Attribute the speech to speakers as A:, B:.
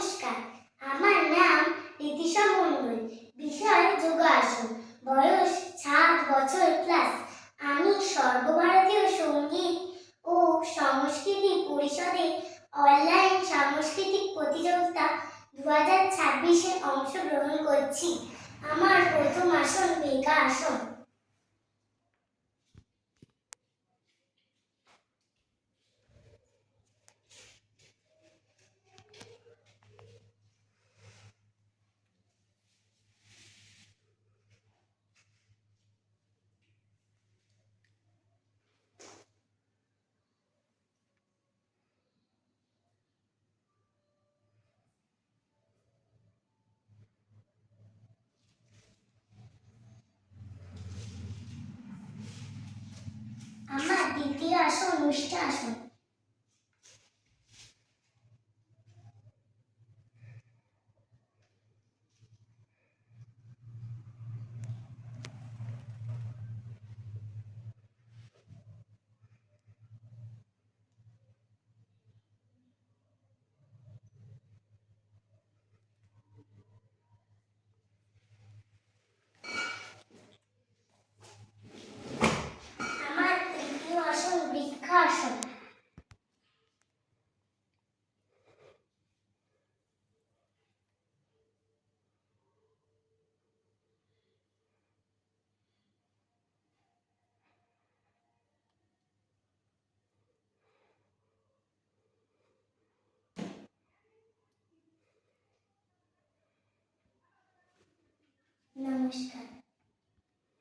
A: নমস্কার, আমার নাম ঋতিশা মণ্ডল। বিষয় যোগাসন। বয়স 7 বছর প্লাস। আমি সর্বভারতীয় সঙ্গীত ও সংস্কৃতি পরিষদে অনলাইন সাংস্কৃতিক প্রতিযোগিতা 2026-এ অংশগ্রহণ করছি। আমার প্রথম আসন মেঘা আসন। আমার দ্বিতীয় আসন উষ্ট্রাসন। আমার তৃতীয় আসন বৃক্ষাসন। নমস্কার।